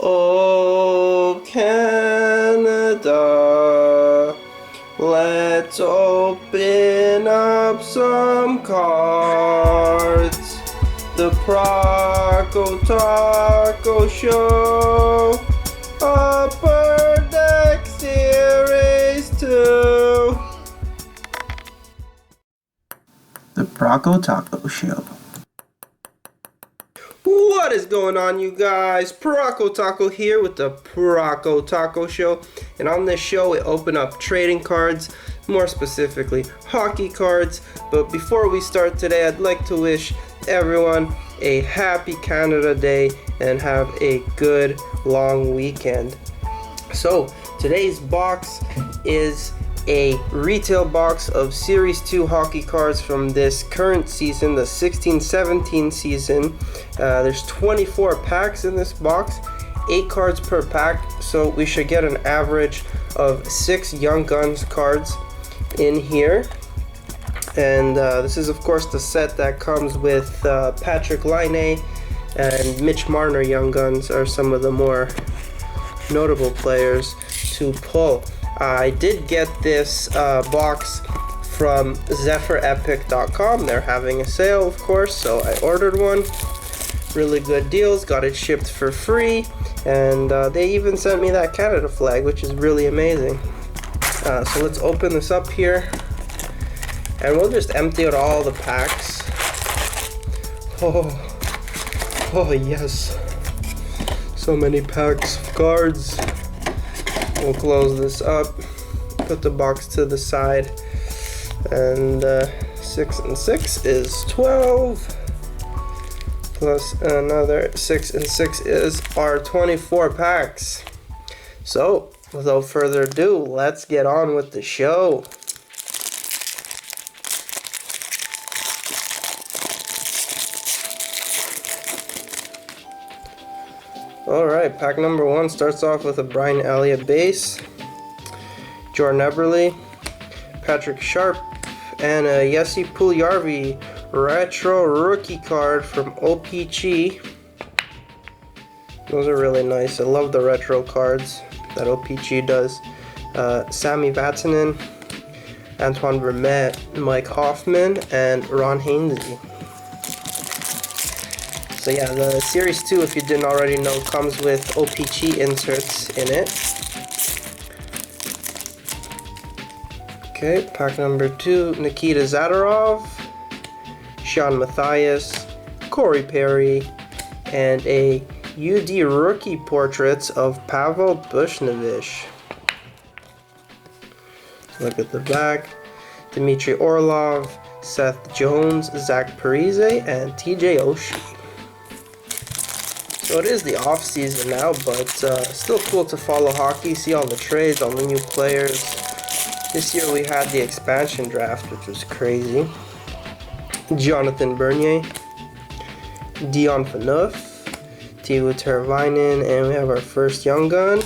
Oh, Canada, let's open up some cards. The Prokotaco Show, Upper Deck Series 2. The Prokotaco Show. What is going on, you guys? Prokotaco here with the Prokotaco Show, and on this show we open up trading cards, more specifically hockey cards. But before we start today, I'd like to wish everyone a happy Canada Day and have a good long weekend. So today's box is a retail box of Series 2 hockey cards from this current season, the 16-17 season. There's 24 packs in this box, 8 cards per pack, so we should get an average of 6 Young Guns cards in here. And this is of course the set that comes with Patrick Laine and Mitch Marner. Young Guns are some of the more notable players to pull. I did get this box from ZephyrEpic.com. They're having a sale, of course, so I ordered one. Really good deals, got it shipped for free, and they even sent me that Canada flag, which is really amazing. So let's open this up here, and we'll just empty out all the packs. Oh yes, so many packs of cards. We'll close this up, put the box to the side, and 6 and 6 is 12, plus another 6 and 6 is our 24 packs. So, without further ado, let's get on with the show. Alright, pack number 1 starts off with a Brian Elliott base, Jordan Eberle, Patrick Sharp, and a Jesse Puljujarvi retro rookie card from OPG. Those are really nice. I love the retro cards that OPG does. Sami Vatanen, Antoine Vermette, Mike Hoffman, and Ron Hainsey. So yeah, the Series 2, if you didn't already know, comes with OPG inserts in it. Okay, pack number 2, Nikita Zadorov, Sean Matthias, Corey Perry, and a UD rookie portraits of Pavel Buchnevich. Look at the back, Dmitry Orlov, Seth Jones, Zach Parise, and TJ Oshie. So it is the off season now, but still cool to follow hockey, see all the trades, all the new players. This year we had the expansion draft, which was crazy. Jonathan Bernier, Dion Phaneuf, Teuvo Teravainen, and we have our first Young Gun,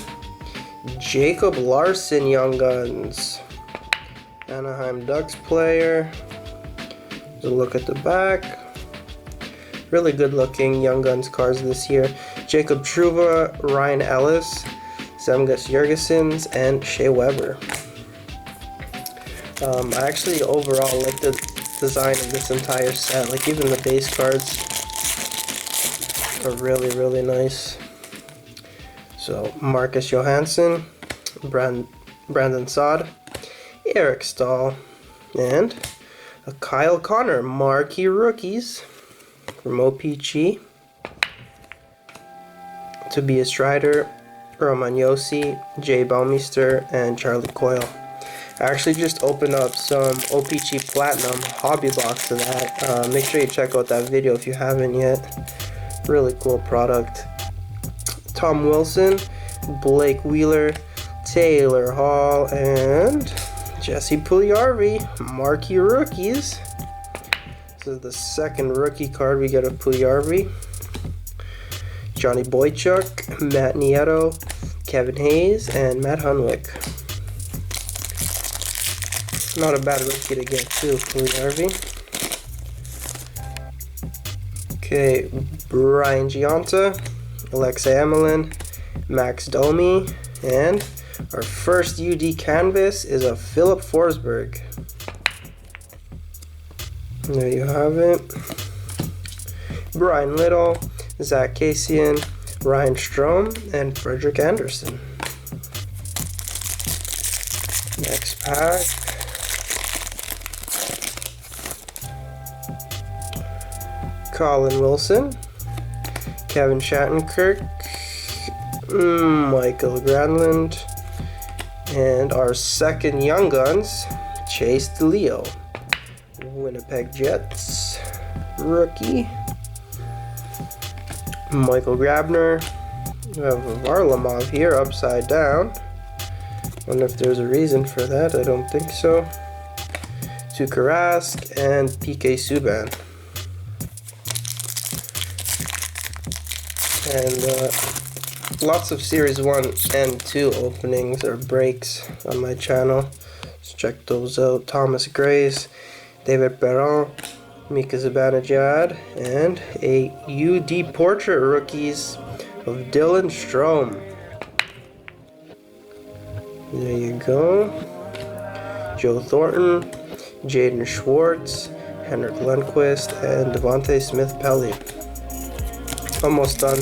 Jacob Larson Young Guns. Anaheim Ducks player. There's a look at the back. Really good looking Young Guns cards this year. Jacob Trouba, Ryan Ellis, Zemgus Jurgensen, and Shea Weber. I actually overall like the design of this entire set. Like even the base cards are really, really nice. So Marcus Johansson, Brandon Saad, Eric Stahl, and a Kyle Connor marquee rookies from OPG. Tobias Strider, Roman Josi, Jay Baumeister, and Charlie Coyle. I actually just opened up some OPG Platinum hobby box of that. Make sure you check out that video if you haven't yet. Really cool product. Tom Wilson, Blake Wheeler, Taylor Hall, and Jesse Puljujarvi, marquee rookies. This is the second rookie card we get of Puljujarvi. Johnny Boychuk, Matt Nieto, Kevin Hayes, and Matt Hunwick. Not a bad rookie to get too, Puljujarvi. Okay, Brian Gionta, Alexei Emelin, Max Domi, and our first UD canvas is a Philip Forsberg. There you have it. Brian Little, Zach Kassian, Ryan Strome, and Frederick Anderson. Next pack. Colin Wilson, Kevin Shattenkirk, Michael Granlund, and our second Young Guns, Chase DeLeo, Winnipeg Jets, rookie, Michael Grabner. We have Varlamov here upside down. Wonder if there's a reason for that. I don't think so. Tuukka Rask and PK Subban. And lots of Series 1 and 2 openings or breaks on my channel. Let's check those out. Thomas Grace, David Perron, Mika Zibanejad, and a UD Portrait Rookies of Dylan Strome. There you go. Joe Thornton, Jaden Schwartz, Henrik Lundqvist, and Devontae Smith-Pelly. Almost done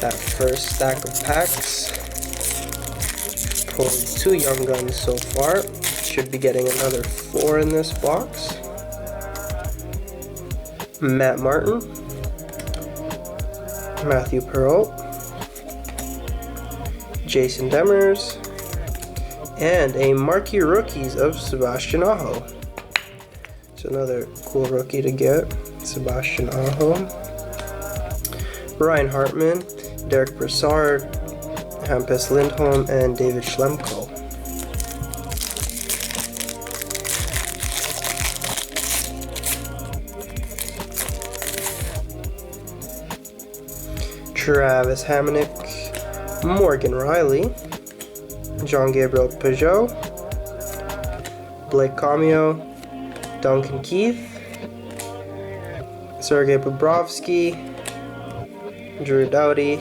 that first stack of packs. Pulled 2 Young Guns so far. Should be getting another 4 in this box. Matt Martin, Matthew Perreault, Jason Demers, and a Marquee Rookies of Sebastian Aho. It's another cool rookie to get, Sebastian Aho. Ryan Hartman, Derek Brassard, Hampus Lindholm, and David Schlemko. Travis Hamonic, Morgan Riley, John Gabriel Peugeot, Blake Comio, Duncan Keith, Sergei Bobrovsky, Drew Doughty,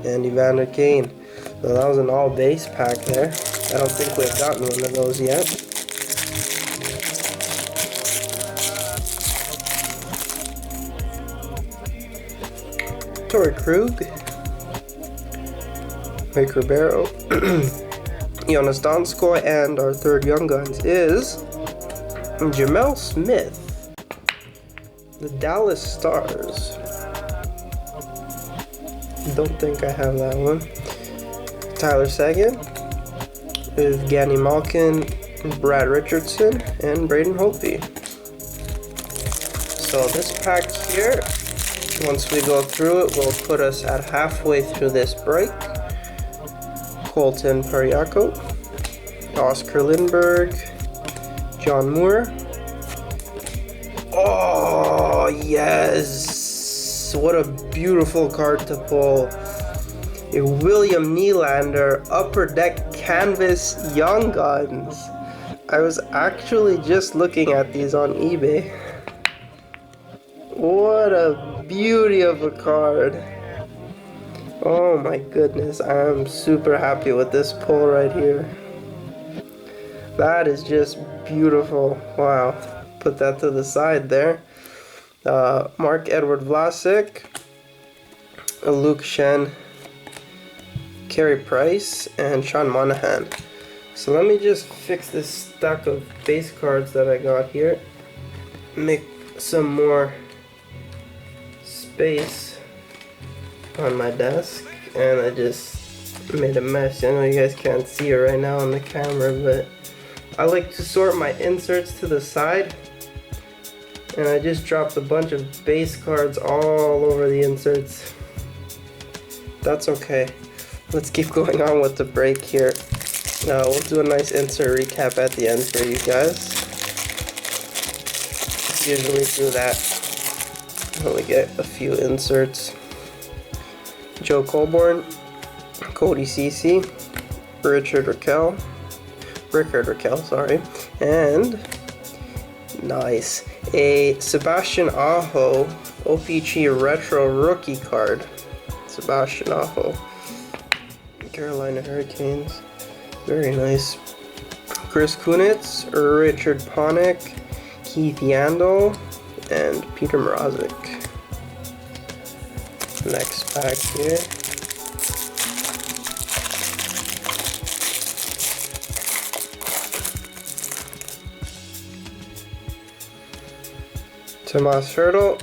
and Evander Kane. So that was an all base pack there. I don't think we've gotten one of those yet. Torrey Krug, Mike Ribeiro, Jonas Donskoy, and our third Young Guns is Jamel Smith, the Dallas Stars. Don't think I have that one. Tyler Seguin, Evgeny Malkin, Brad Richardson, and Braden Holtby. So this pack here, once we go through it, will put us at halfway through this break. Colton Parayko, Oscar Lindberg, John Moore. Oh, yes! What a beautiful card to pull. A William Nylander Upper Deck Canvas Young Guns. I was actually just looking at these on eBay. What a beauty of a card. Oh my goodness, I'm super happy with this pull right here. That is just beautiful. Wow. Put that to the side there. Mark Edward Vlasic, Luke Shen, Carey Price, and Sean Monahan. So let me just fix this stack of base cards that I got here. Make some more space on my desk, and I just made a mess. I know you guys can't see it right now on the camera, but I like to sort my inserts to the side, and I just dropped a bunch of base cards all over the inserts. That's okay. Let's keep going on with the break here. We'll do a nice insert recap at the end for you guys. Usually do that. Only get a few inserts. Joe Colborne, Cody Ceci, Rickard Rakell, and nice, a Sebastian Aho OPG Retro Rookie card. Sebastian Aho. Carolina Hurricanes. Very nice. Chris Kunitz, Richard Panik, Keith Yandel, and Peter Mrazek. Next pack here. Tomas Hertl,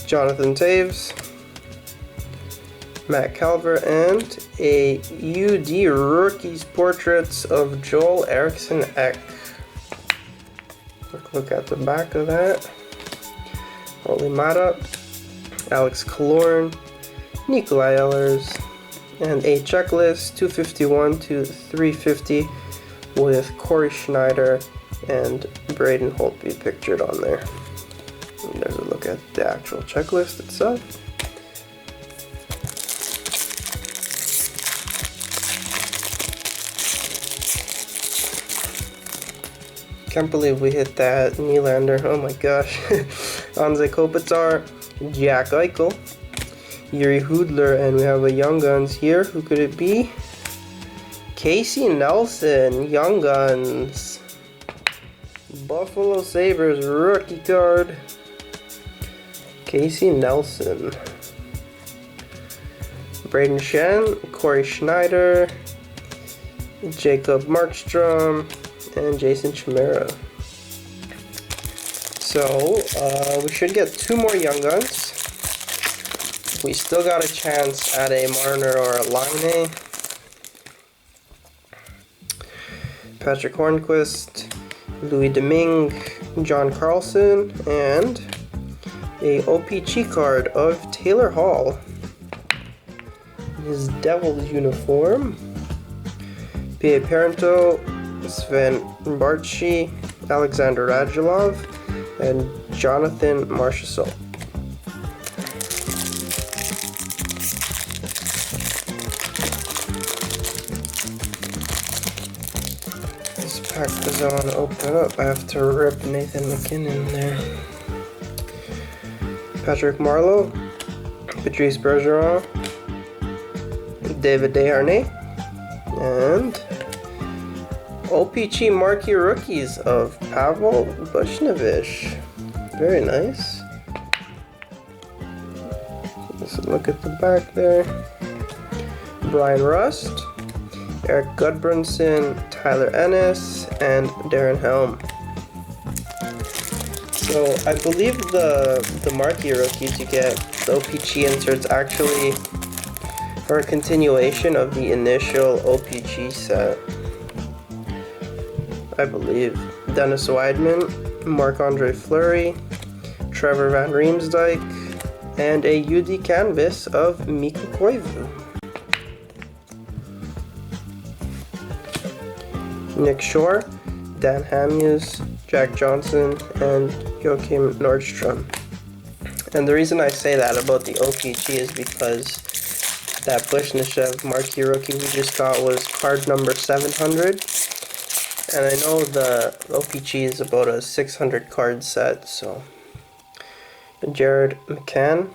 Jonathan Taves, Matt Calvert, and a UD Rookies Portraits of Joel Eriksson Ek. Quick look at the back of that. Oli Mata, Alex Killorn, Nikolai Ehlers, and a checklist 251 to 350 with Corey Schneider and Braden Holtby pictured on there. And there's a look at the actual checklist itself. Can't believe we hit that Nylander. Oh my gosh. Anze Kopitar, Jack Eichel, Yuri Hudler, and we have a Young Guns here. Who could it be? Casey Nelson, Young Guns. Buffalo Sabres rookie card. Casey Nelson. Braden Shen, Corey Schneider, Jacob Markstrom, and Jason Chimera. So, we should get 2 more Young Guns. We still got a chance at a Marner or a Line. Patrick Hornquist, Louis Domingue, John Carlson, and a OPG card of Taylor Hall. His Devils uniform. P.A. Parento, Sven Bartchi, Alexander Radulov, and Jonathan Marchessault. This pack doesn't want to open up. I have to rip Nathan McKinnon there. Patrick Marleau, Patrice Bergeron, David Desharnais, and OPG marquee rookies of Pavel Buchnevich. Very nice. Let's look at the back there. Brian Rust, Eric Gudbranson, Tyler Ennis, and Darren Helm. So I believe the marquee rookies you get, the OPG inserts, actually are a continuation of the initial OPG set. I believe. Dennis Weidman, Marc-Andre Fleury, Trevor Van Riemsdyk, and a UD canvas of Mikko Koivu. Nick Shore, Dan Hamhuis, Jack Johnson, and Joachim Nordstrom. And the reason I say that about the OPG is because that Bushnishev marquee rookie we just got was card number 700. And I know the OPG is about a 600 card set, so Jared McCann,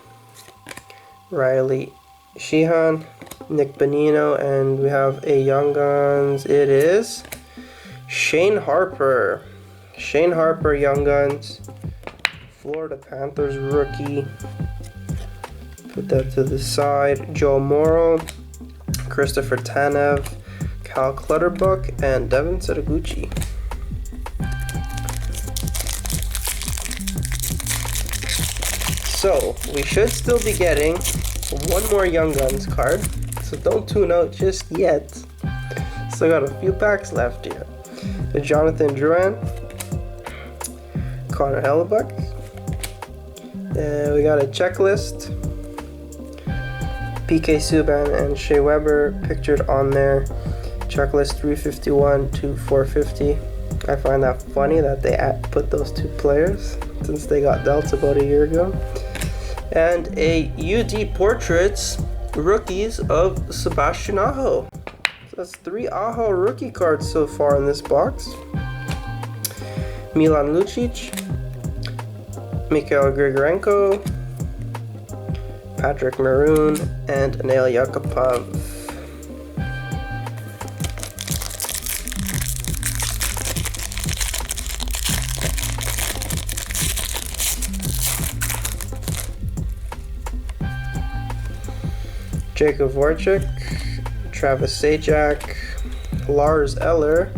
Riley Sheehan, Nick Bonino, and we have a Young Guns. It is Shane Harper. Shane Harper, Young Guns. Florida Panthers rookie. Put that to the side. Joe Morrow, Christopher Tanev, Cal Clutterbuck, and Devin Setoguchi. So, we should still be getting one more Young Guns card, so don't tune out just yet. Still got a few packs left here. Jonathan Drouin, Connor Hellebuck, and we got a checklist. PK Subban and Shea Weber pictured on there. Checklist 351 to 450. I find that funny that they put those 2 players since they got dealt about a year ago. And a UD Portraits rookies of Sebastian Aho. So that's 3 Aho rookie cards so far in this box. Milan Lucic, Mikhail Grigorenko, Patrick Maroon, and Anel Yakupov. Jacob Voracek, Travis Sajak, Lars Eller.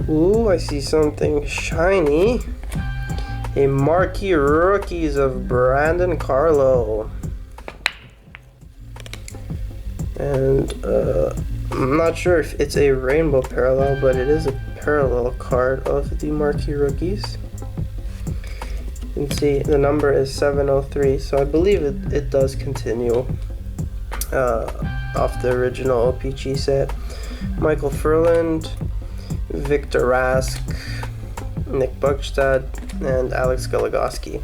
Ooh, I see something shiny. A marquee rookies of Brandon Carlo. And I'm not sure if it's a rainbow parallel, but it is a parallel card of the marquee rookies. You can see the number is 703, so I believe it does continue off the original OPG set. Michael Furland, Victor Rask, Nick Bugstad, and Alex Goligoski.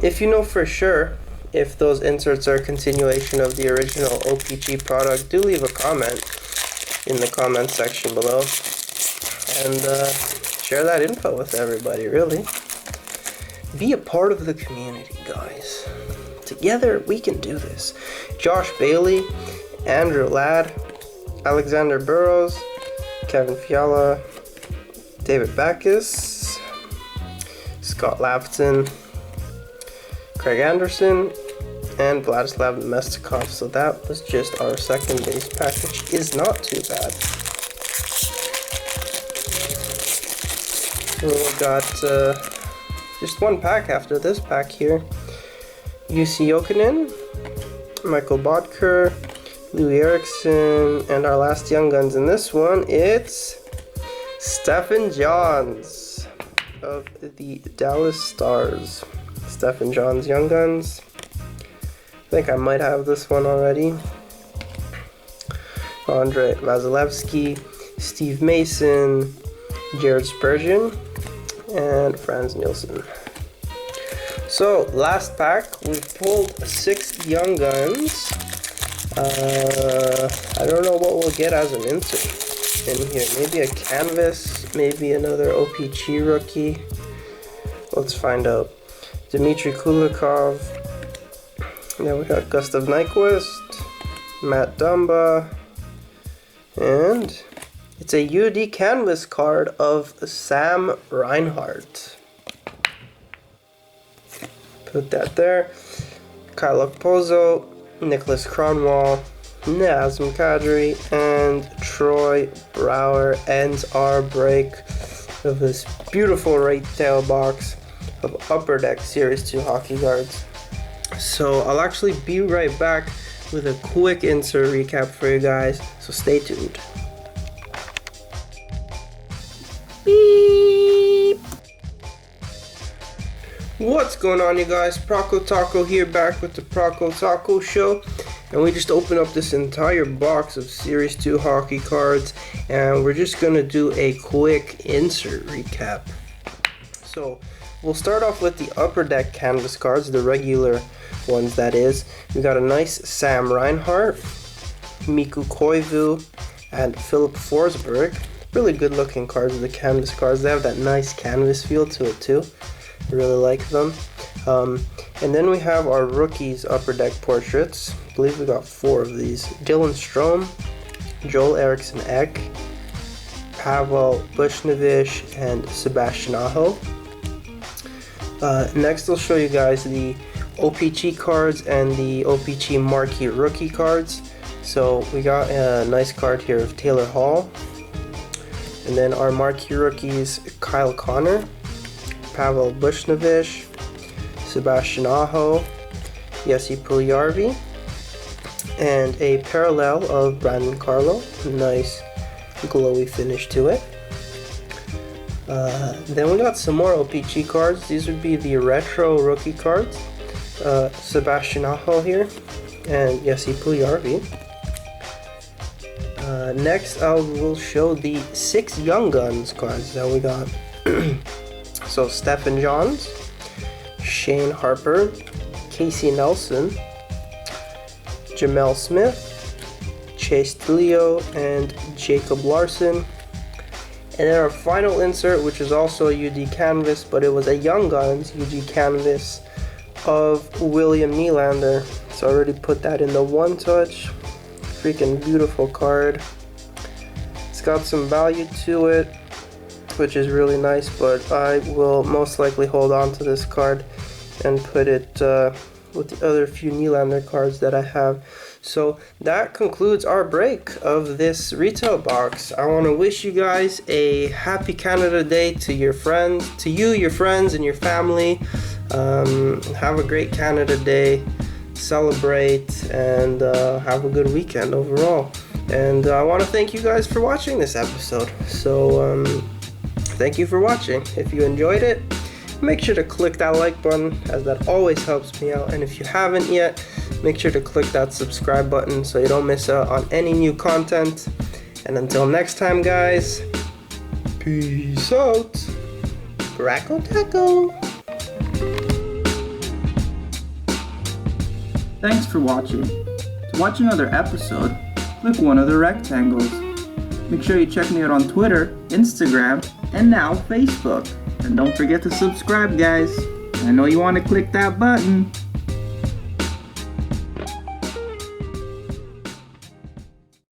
If you know for sure if those inserts are a continuation of the original OPG product, do leave a comment in the comment section below and share that info with everybody, really. Be a part of the community, guys. Together we can do this. Josh Bailey, Andrew Ladd, Alexander Burrows, Kevin Fiala, David Backus, Scott Lafton, Craig Anderson, and Vladislav Mestikov. So that was just our second base pack, which is not too bad. So we got just one pack after this pack here. UC Jokinen, Michael Bodker, Louis Erickson, and our last Young Guns in this one, it's Stephen Johns of the Dallas Stars. Stephen Johns Young Guns. I think I might have this one already. Andre Vasilevsky, Steve Mason, Jared Spurgeon, and Franz Nielsen. So, last pack, we pulled 6 Young Guns. I don't know what we'll get as an insert in here. Maybe a canvas, maybe another OPG rookie. Let's find out. Dmitry Kulikov. Then we got Gustav Nyquist, Matt Dumba, and it's a UD canvas card of Sam Reinhart. Put that there. Kyle Okposo, Nicholas Cronwall, Nazem Kadri, and Troy Brower ends our break of this beautiful retail box of Upper Deck Series 2 hockey cards. So I'll actually be right back with a quick insert recap for you guys, so stay tuned. Beep. What's going on, you guys? Prokotaco here, back with the Prokotaco Show, and we just opened up this entire box of Series 2 hockey cards, and we're just gonna do a quick insert recap. So we'll start off with the Upper Deck canvas cards, the regular ones that is. We got a nice Sam Reinhart, Mikko Koivu, and Philip Forsberg. Really good looking cards, the canvas cards. They have that nice canvas feel to it too. I really like them. And then we have our rookies Upper Deck portraits. I believe we got 4 of these. Dylan Strome, Joel Eriksson Ek, Pavel Buchnevich, and Sebastian Aho. Next I'll show you guys the OPG cards and the OPG marquee rookie cards. So we got a nice card here of Taylor Hall. And then our marquee rookies, Kyle Connor, Pavel Buchnevich, Sebastian Aho, Jesse Puljujarvi, and a parallel of Brandon Carlo. Nice glowy finish to it. Then we got some more OPG cards. These would be the retro rookie cards. Sebastian Aho here and Jesse Puljujarvi. Next I will show the 6 Young Guns cards that we got. So Stephen Johns, Shane Harper, Casey Nelson, Jamel Smith, Chase Leo, and Jacob Larson. And then our final insert, which is also a UD canvas, but it was a Young Guns UD canvas of William Nylander. So I already put that in the One Touch. Freaking beautiful card. It's got some value to it, which is really nice, but I will most likely hold on to this card and put it with the other few Nylander cards that I have. So that concludes our break of this retail box. I want to wish you guys a happy Canada Day to your friends, to you, your friends, and your family. Have a great Canada Day. Celebrate and have a good weekend overall. And I want to thank you guys for watching this episode. So thank you for watching. If you enjoyed it, make sure to click that like button, as that always helps me out. And if you haven't yet, make sure to click that subscribe button so you don't miss out on any new content. And until next time, guys, peace out. Prokotaco. Thanks for watching. To watch another episode, click one of the rectangles. Make sure you check me out on Twitter, Instagram, and now Facebook. And don't forget to subscribe, guys. I know you want to click that button.